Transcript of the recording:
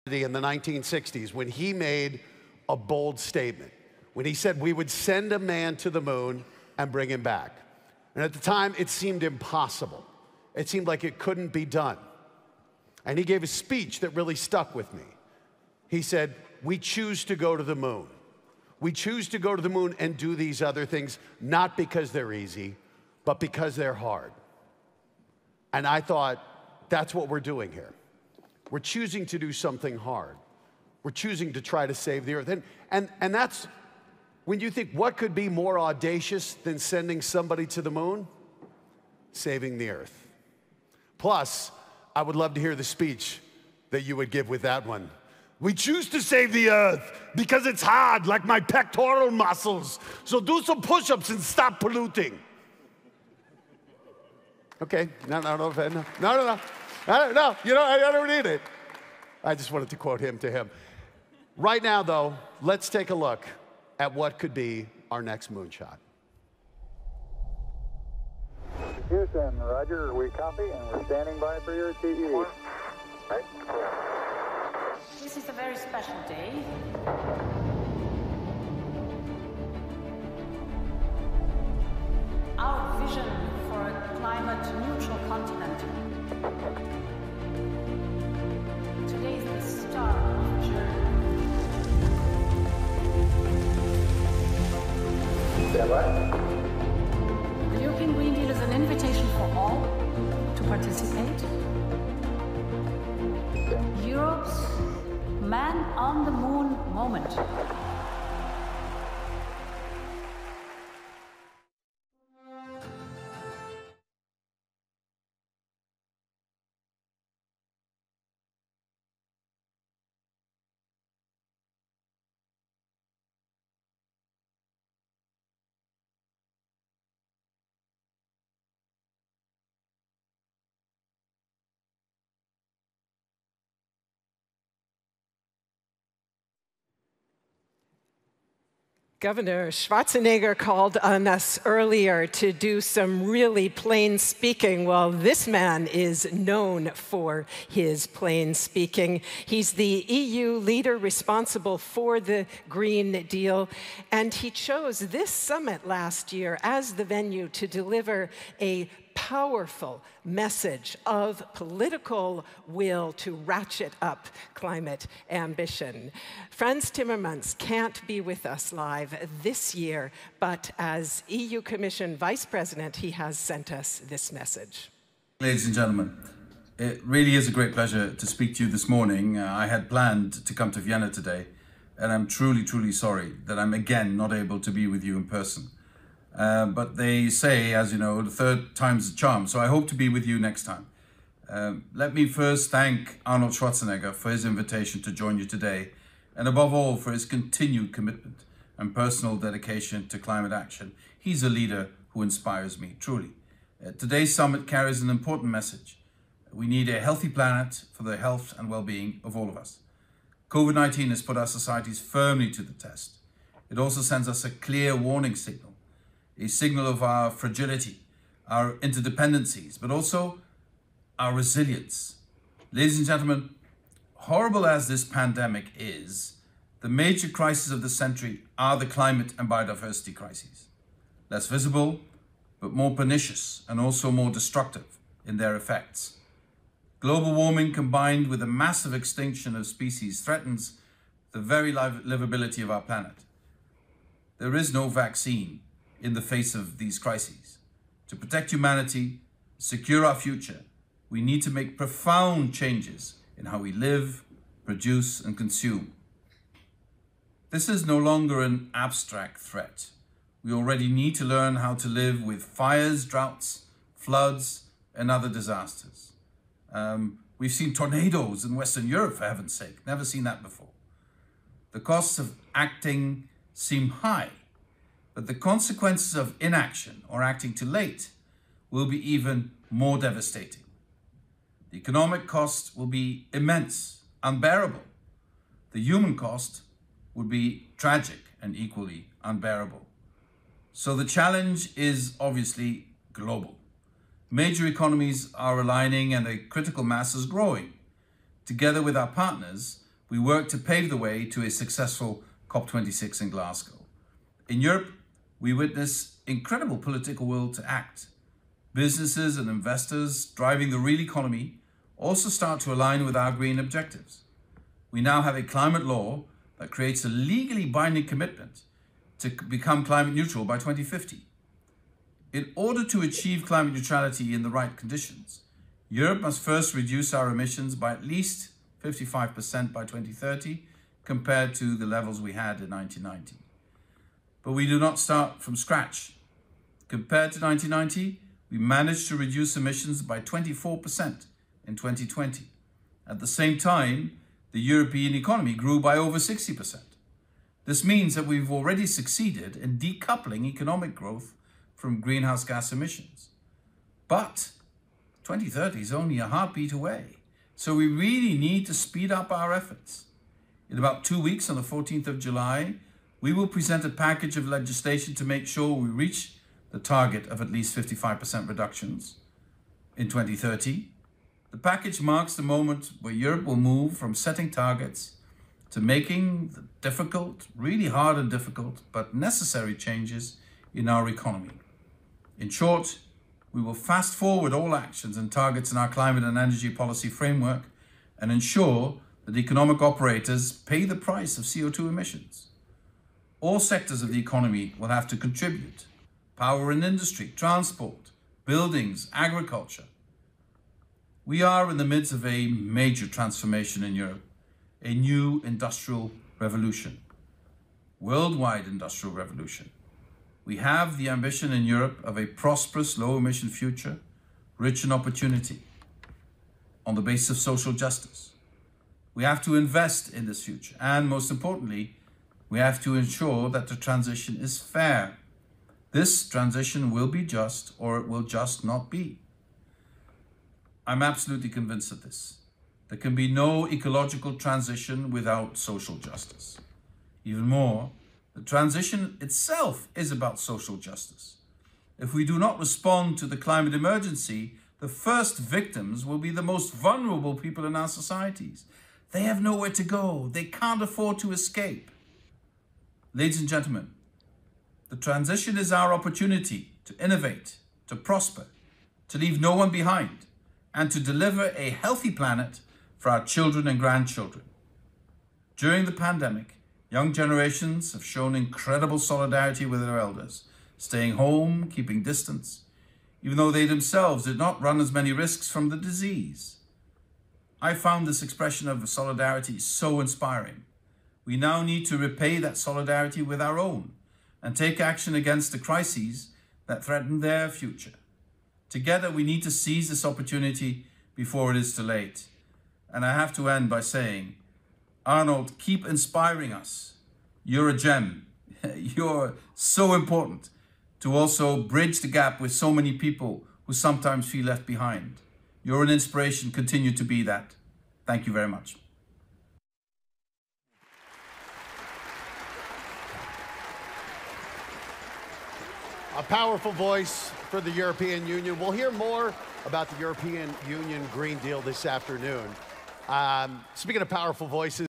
in the 1960s when he made a bold statement, when he said we would send a man to the moon and bring him back. And at the time, it seemed impossible. It seemed like it couldn't be done. And he gave a speech that really stuck with me. He said, we choose to go to the moon. We choose to go to the moon and do these other things, not because they're easy, but because they're hard. And I thought, that's what we're doing here. We're choosing to do something hard. We're choosing to try to save the earth. And that's, when you think, what could be more audacious than sending somebody to the moon? Saving the earth. Plus, I would love to hear the speech that you would give with that one. We choose to save the earth because it's hard, like my pectoral muscles. So do some push-ups and stop polluting. Okay, no, you know, I don't need it. I just wanted to quote him to him. Right now, though, let's take a look at what could be our next moonshot. Houston, roger, we copy, and we're standing by for your TE. Right. This is a very special day. Our vision for a climate-neutral continent. Today is the start of a journey. Stand by. The European Green Deal is an invitation for all to participate. Europe's Man on the Moon moment. Governor Schwarzenegger called on us earlier to do some really plain speaking. Well, this man is known for his plain speaking. He's the EU leader responsible for the Green Deal, and he chose this summit last year as the venue to deliver a powerful message of political will to ratchet up climate ambition. Frans Timmermans can't be with us live this year, but as EU Commission Vice President, he has sent us this message. Ladies and gentlemen, it really is a great pleasure to speak to you this morning. I had planned to come to Vienna today, and I'm truly, truly sorry that I'm again not able to be with you in person. But they say, as you know, the third time's the charm, so I hope to be with you next time. Let me first thank Arnold Schwarzenegger for his invitation to join you today, and above all for his continued commitment and personal dedication to climate action. He's a leader who inspires me, truly. Today's summit carries an important message. We need a healthy planet for the health and well-being of all of us. COVID-19 has put our societies firmly to the test. It also sends us a clear warning signal. A signal of our fragility, our interdependencies, but also our resilience. Ladies and gentlemen, horrible as this pandemic is, the major crises of the century are the climate and biodiversity crises. Less visible, but more pernicious and also more destructive in their effects. Global warming combined with a massive extinction of species threatens the very livability of our planet. There is no vaccine in the face of these crises. To protect humanity, secure our future, we need to make profound changes in how we live, produce, and consume. This is no longer an abstract threat. We already need to learn how to live with fires, droughts, floods, and other disasters. We've seen tornadoes in Western Europe, for heaven's sake. Never seen that before. The costs of acting seem high, but the consequences of inaction or acting too late will be even more devastating. The economic cost will be immense, unbearable. The human cost would be tragic and equally unbearable. So the challenge is obviously global. Major economies are aligning and a critical mass is growing. Together with our partners, we work to pave the way to a successful COP26 in Glasgow. In Europe, we witness incredible political will to act. Businesses and investors driving the real economy also start to align with our green objectives. We now have a climate law that creates a legally binding commitment to become climate neutral by 2050. In order to achieve climate neutrality in the right conditions, Europe must first reduce our emissions by at least 55% by 2030 compared to the levels we had in 1990. But we do not start from scratch. Compared to 1990, we managed to reduce emissions by 24% in 2020. At the same time, the European economy grew by over 60%. This means that we've already succeeded in decoupling economic growth from greenhouse gas emissions. But 2030 is only a heartbeat away, so we really need to speed up our efforts. In about 2 weeks, on the 14th of July, we will present a package of legislation to make sure we reach the target of at least 55% reductions in 2030. The package marks the moment where Europe will move from setting targets to making the difficult, really hard and difficult, but necessary changes in our economy. In short, we will fast forward all actions and targets in our climate and energy policy framework and ensure that economic operators pay the price of CO2 emissions. All sectors of the economy will have to contribute: power and industry, transport, buildings, agriculture. We are in the midst of a major transformation in Europe, a new industrial revolution, worldwide industrial revolution. We have the ambition in Europe of a prosperous, low-emission future, rich in opportunity, on the basis of social justice. We have to invest in this future, and most importantly, we have to ensure that the transition is fair. This transition will be just, or it will just not be. I'm absolutely convinced of this. There can be no ecological transition without social justice. Even more, the transition itself is about social justice. If we do not respond to the climate emergency, the first victims will be the most vulnerable people in our societies. They have nowhere to go. They can't afford to escape. Ladies and gentlemen, the transition is our opportunity to innovate, to prosper, to leave no one behind, and to deliver a healthy planet for our children and grandchildren. During the pandemic, young generations have shown incredible solidarity with their elders, staying home, keeping distance, even though they themselves did not run as many risks from the disease. I found this expression of solidarity so inspiring. We now need to repay that solidarity with our own and take action against the crises that threaten their future. Together, we need to seize this opportunity before it is too late. And I have to end by saying, Arnold, keep inspiring us. You're a gem. You're so important to also bridge the gap with so many people who sometimes feel left behind. You're an inspiration. Continue to be that. Thank you very much. A powerful voice for the European Union. We'll hear more about the European Union Green Deal this afternoon. Speaking of powerful voices,